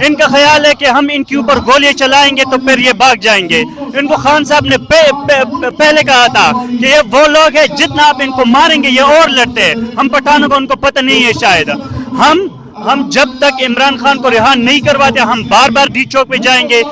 इनका ख्याल है कि हम इनके ऊपर गोलियां चलाएंगे तो फिर ये भाग जाएंगे। इनको खान साहब ने पहले कहा था कि ये वो लोग हैं जितना आप इनको मारेंगे ये और लड़ते हैं। हम पठानों को उनको पता नहीं है शायद। हम जब तक इमरान खान को रिहा नहीं करवाते हम बार बार डी चौक पे जाएंगे।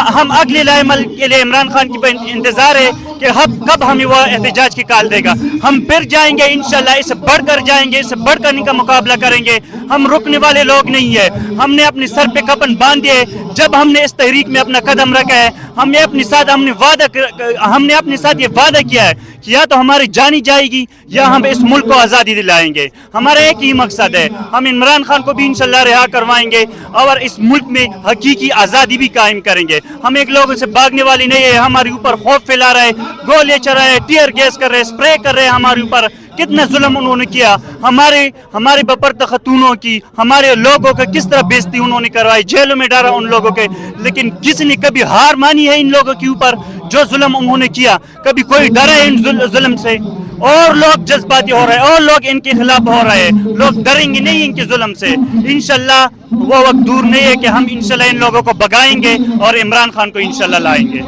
हम अगले लाएमल के लिए इमरान खान की इंतजार है कि कब हमें वो एहतजाज की कॉल देगा। हम फिर जाएंगे इंशाल्लाह, इससे बढ़कर जाएंगे, इससे बढ़कर इनका मुकाबला करेंगे। हम रुकने वाले लोग नहीं है। हमने अपने सर पे कफन बांध दिए जब हमने इस तहरीक में अपना कदम रखा है। हमने अपने साथ ये वादा किया है कि या तो हमारी जानी जाएगी या हम इस मुल्क को आज़ादी दिलाएंगे। हमारा एक ही मकसद है, हम इमरान खान को भी इंशाल्लाह रिहा करवाएंगे और इस मुल्क में हकीकी आज़ादी भी कायम करेंगे। हम एक लोगों से भागने वाली नहीं है। हमारे ऊपर खौफ फैला रहे, गोलियां चला रहे, टीयर गैस कर रहे, स्प्रे कर रहे हैं हमारे ऊपर। कितना जुल्म उन्होंने किया हमारे बपर्दा खतूनों की, हमारे लोगों का किस तरह बेइज्जती उन्होंने करवाई, जेलों में डाला उन लोगों के। लेकिन किसी ने कभी हार मानी है इन लोगों के ऊपर जो जुल्म उन्होंने किया? कभी कोई डरा है इन जुल्म से? और लोग जज्बाती हो रहे हैं और लोग इनके खिलाफ हो रहे हैं। लोग डरेंगे नहीं इनके जुल्म से। इंशाल्लाह वो वक्त दूर नहीं है कि हम इंशाल्लाह इन लोगों को भगाएंगे और इमरान खान को इंशाल्लाह लाएंगे।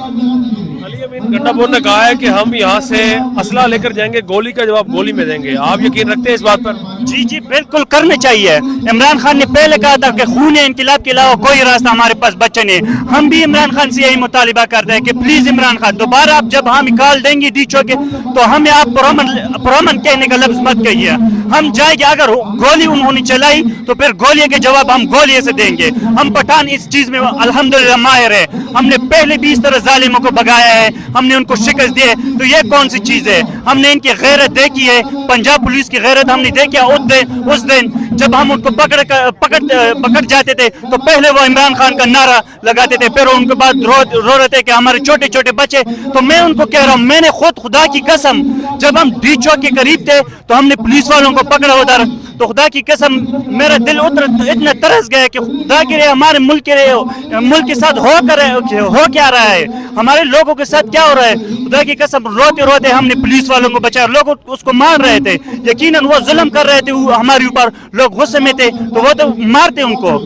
गंडापुर ने कहा है कि हम यहाँ से असला लेकर जाएंगे, गोली का जवाब गोली में देंगे। आप यकीन रखते हैं इस बात पर? जी जी बिल्कुल करना चाहिए। इमरान खान ने पहले कहा था कि खून इनकलाब के अलावा कोई रास्ता हमारे पास बचा नहीं। हम भी इमरान खान से यही मुतालिबा करते हैं कि प्लीज इमरान खान दोबारा आप जब हम कॉल देंगे डी चौके तो हमें आप पुरअमन कहने का लफ्ज मत कहिए। हम जाएंगे, अगर गोली उन्होंने चलाई तो फिर गोली के जवाब हम गोली से देंगे। हम पठान इस चीज में अल्हम्दुलिल्लाह माहिर है। हमने पहले भी इस तरह जालिमों को भगाया है, हमने उनको शिकस्त दी है। तो ये कौन सी चीज है? हमने इनकी गैरत देखी है, पंजाब पुलिस की गैरत हमने देखी है। उस दिन जब हम उनको पकड़ जाते थे तो पहले वो इमरान खान का नारा लगाते थे, फिर उनके बाद रो रहे थे कि हमारे छोटे छोटे बच्चे। तो मैं उनको कह रहा हूँ, मैंने खुद खुदा की कसम जब हम डी चौक के करीब थे तो हमने पुलिस वालों को पकड़ा उधर, तो खुदा की कसम मेरा दिल इतना तरस गया कि खुदा के लिए हमारे मुल्क के साथ हो क्या रहा है, हमारे लोगों के साथ क्या हो रहा है। खुदा की कसम रोते रोते हमने पुलिस वालों को बचाया। लोग उसको मार रहे थे, यकीनन वो जुल्म कर रहे थे हमारे ऊपर, लोग गुस्से में थे तो वो तो मारते उनको।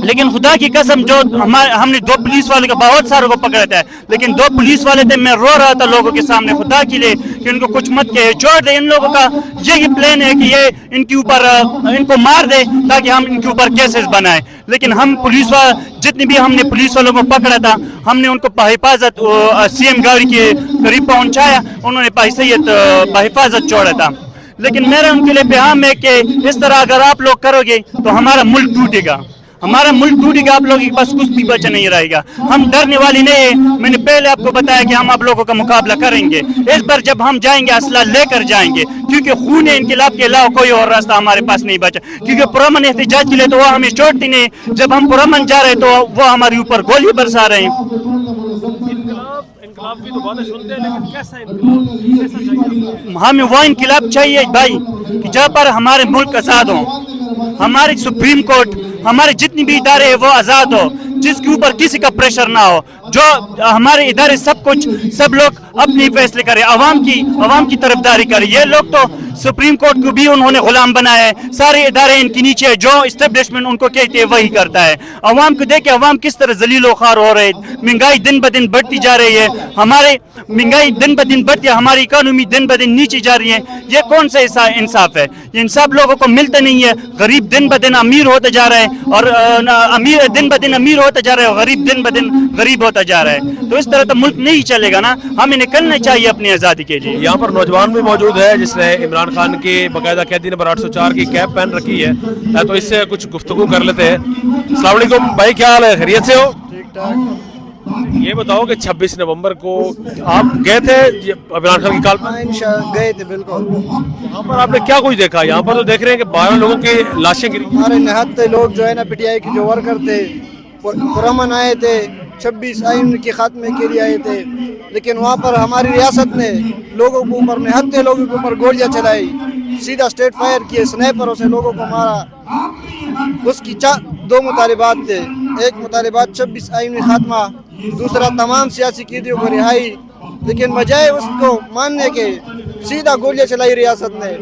लेकिन खुदा की कसम जो हमने दो पुलिस वाले को बहुत सारों को पकड़ा था, लेकिन दो पुलिस वाले थे, मैं रो रहा था लोगों के सामने खुदा के लिए कि इनको कुछ मत कहे, छोड़ दे। इन लोगों का यही प्लान है कि ये इनके ऊपर इनको मार दे ताकि हम इनके ऊपर केसेस बनाए। लेकिन हम जितने भी हमने पुलिस वालों को पकड़ा था हमने उनको बहिफाजत सीएम गाड़ी के करीब पहुंचाया, उन्होंने बहिफाजत छोड़ा था। लेकिन मेरा उनके लिए पैगाम है कि इस तरह अगर आप लोग करोगे तो हमारा मुल्क टूटेगा, आप लोगों के पास कुछ भी बचा नहीं रहेगा। हम डरने वाले नहीं है। मैंने पहले आपको बताया कि हम आप लोगों का मुकाबला करेंगे। इस बार जब हम जाएंगे असला लेकर जाएंगे, क्योंकि खून इनकलाब के अलावा कोई और रास्ता हमारे पास नहीं बचा। क्योंकि पुरअमन एहतजाज के लिए तो वो हमें छोड़ती नहीं, जब हम पुरअमन जा रहे तो वो हमारे ऊपर गोली बरसा रहे हैं। इनकलाब की तो बातें सुनते हैं, लेकिन कैसा इनकलाब? हमें वो इनकलाब चाहिए भाई कि जहाँ पर हमारे मुल्क आज़ाद हो, हमारी सुप्रीम कोर्ट, हमारे जितनी भी इदारे हैं वो आज़ाद हो, जिसके ऊपर किसी का प्रेशर ना हो, जो हमारे इदारे सब लोग अपने फैसले करें, अवाम की तरफदारी करें। ये लोग तो सुप्रीम कोर्ट को भी उन्होंने गुलाम बनाया है, सारे इदारे इनके नीचे है, जो इस्टेब्लिशमेंट उनको कहते हैं वही करता है। अवाम को देखे अवाम किस तरह जलील ख्वार हो रहे हैं। महंगाई दिन ब दिन बढ़ती जा रही है, हमारी इकोनॉमी दिन ब दिन नीचे जा रही है। ये कौन सा इंसाफ है? ये इंसाफ लोगों को मिलता नहीं है। गरीब दिन ब दिन अमीर होता जा रहा है और अमीर दिन ब दिन अमीर होता जा रहा है और गरीब दिन ब दिन गरीब होता जा रहा है। तो इस तरह तो मुल्क नहीं चलेगा ना। हमें निकलना चाहिए अपनी आज़ादी के लिए। यहाँ पर नौजवान भी मौजूद है जिसने इमरान खान की बाकायदा कैदी नंबर 804 की कैप पहन रखी है, तो इससे कुछ गुफ्तगू कर लेते हैं। अस्सलाम वालेकुम भाई, क्या हाल है? खैरियत से हो? ठीक ठाक। ये बताओ कि 26 नवंबर को आप गए थे इमरान खान की कॉल पर? गए थे बिल्कुल। यहाँ पर आपने क्या कुछ देखा? यहाँ पर तो देख रहे हैं कि 12 लोगों की लाशें गिरी। हमारे निहत्ते लोग जो है ना पीटीआई के जो वर्कर थे, पुरअमन आए थे, 26 आइन के खात्मे के लिए आए थे, लेकिन वहाँ पर हमारी रियासत ने लोगों के ऊपर, निहत्ते लोगों के ऊपर गोलियाँ चलाई, सीधा स्ट्रेट फायर किए, स्नाइपरों से लोगों को मारा। उसकी दो मुतालिबात थे, एक मुतालिबात 26 आइन खात्मा, दूसरा तमाम सियासी कैदियों को रिहाई। लेकिन बजाय उसको मानने के सीधा गोलियाँ चलाई रियासत ने।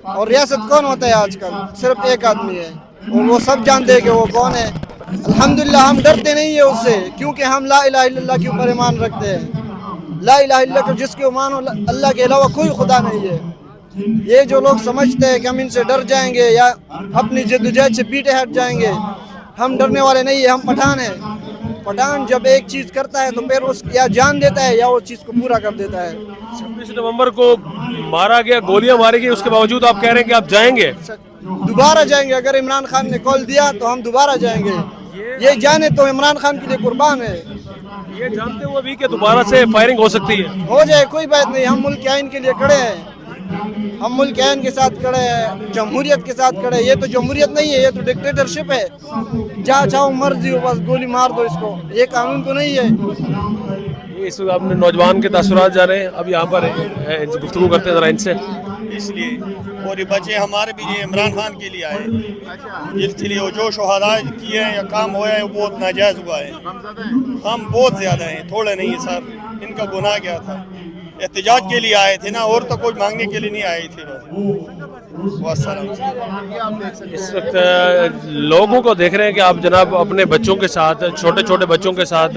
और रियासत कौन होता है आजकल? सिर्फ एक आदमी है और वो सब जानते हैं कि वो कौन है। अल्हम्दुलिल्लाह हम डरते नहीं है उससे, क्योंकि हम ला इलाहा इल्लल्लाह के ऊपर ईमान रखते हैं। ला इलाहा इल्लल्लाह को जिसके मानो अल्लाह के अलावा कोई खुदा नहीं है। ये जो लोग समझते हैं कि हम इनसे डर जाएंगे या अपनी जद्दोजहद से पीछे हट जाएंगे, हम डरने वाले नहीं है। हम पठान हैं। पठान जब एक चीज़ करता है तो फिर उस या जान देता है या वो चीज़ को पूरा कर देता है। 26 नवंबर को मारा गया, गोलियां मारी गई, उसके बावजूद आप कह रहे हैं कि आप जाएंगे? दोबारा जाएंगे। अगर इमरान खान ने कॉल दिया तो हम दोबारा जाएंगे। ये जाने तो इमरान खान के लिए कुर्बान है। ये जानते हुए भी कि दोबारा से फायरिंग हो सकती है? हो जाए कोई बात नहीं, हम मुल्क के आइन के लिए खड़े हैं। हम मुल्क के आइन के साथ खड़े हैं, जमहूरियत के साथ खड़े हैं। ये तो जमहूरियत नहीं है, ये तो डिक्टेटरशिप है। जहाँ चाहो मर्जी हो बस गोली मार दो इसको, ये कानून तो नहीं है। इस वक्त आपने नौजवान के तासुरात जाने, अब यहाँ पर गुफ्तगू करते हैं ज़रा इनसे। इसलिए और ये बच्चे हमारे भी ये इमरान खान के लिए आए, इसलिए वो जो शहादा किए हैं या काम हुआ है वो बहुत नाजायज़ हुआ है। हम बहुत ज़्यादा हैं, थोड़े नहीं है सर। इनका गुनाह क्या था? एहतजाज के लिए आए थे ना, और तो कोई मांगने के लिए नहीं आए थे। इस वक्त लोगों को देख रहे हैं कि आप जनाब अपने बच्चों के साथ, छोटे छोटे बच्चों के साथ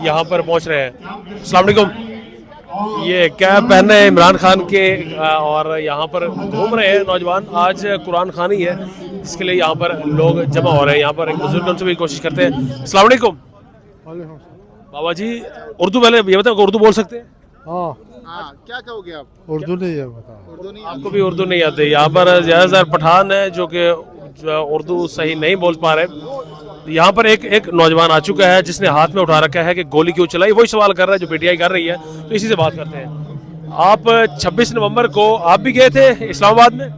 यहाँ पर पहुँच रहे हैं। अस्सलाम वालेकुम। ये कैप पहने हैं इमरान खान के और यहाँ पर घूम रहे हैं नौजवान। आज कुरान खानी है, इसके लिए यहाँ पर लोग जमा हो रहे हैं। यहाँ पर एक बुजुर्ग उनसे भी कोशिश करते हैं। अस्सलाम वालेकुम। बाबा जी, उर्दू पहले ये बताओ, उर्दू बोल सकते हैं? हाँ, क्या कहोगे आप? उर्दू नहीं है, बताओ। उर्दू नहीं आपको भी उर्दू नहीं आती? यहाँ पर ज़्यादातर पठान है जो कि उर्दू सही नहीं बोल पा रहे। यहाँ पर एक नौजवान आ चुका है जिसने हाथ में उठा रखा है कि गोली क्यों चलाई। वही सवाल कर रहा है जो पीटीआई कर रही है, तो इसी से बात करते हैं। आप 26 नवंबर को आप भी गए थे इस्लामाबाद में?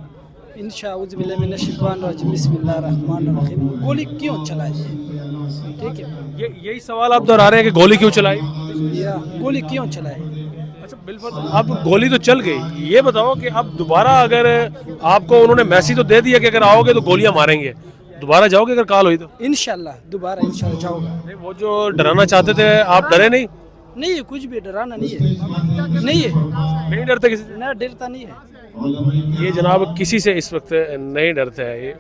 बिस्मिल्लाहिर्रहमानिर्रहीम। गोली क्यों चलाई? ठीक है, यही सवाल आप दोहरा रहे हैं कि गोली क्यों चलाई? या गोली क्यों चलाई? अच्छा बिल्कुल, अब गोली तो चल गई। ये बताओ कि अब दोबारा अगर आपको उन्होंने मैसेज तो दे दिया कि अगर आओगे तो गोलियां मारेंगे, दोबारा जाओगे अगर कॉल हुई तो? इंशाल्लाह दोबारा इंशाल्लाह जाऊंगा। नहीं, वो जो डराना चाहते थे आप डरे नहीं? नहीं है, कुछ भी डराना नहीं है। नहीं है, नहीं डरते किसी से? ना डरता नहीं है। ये जनाब किसी से इस वक्त नहीं डरते हैं ये।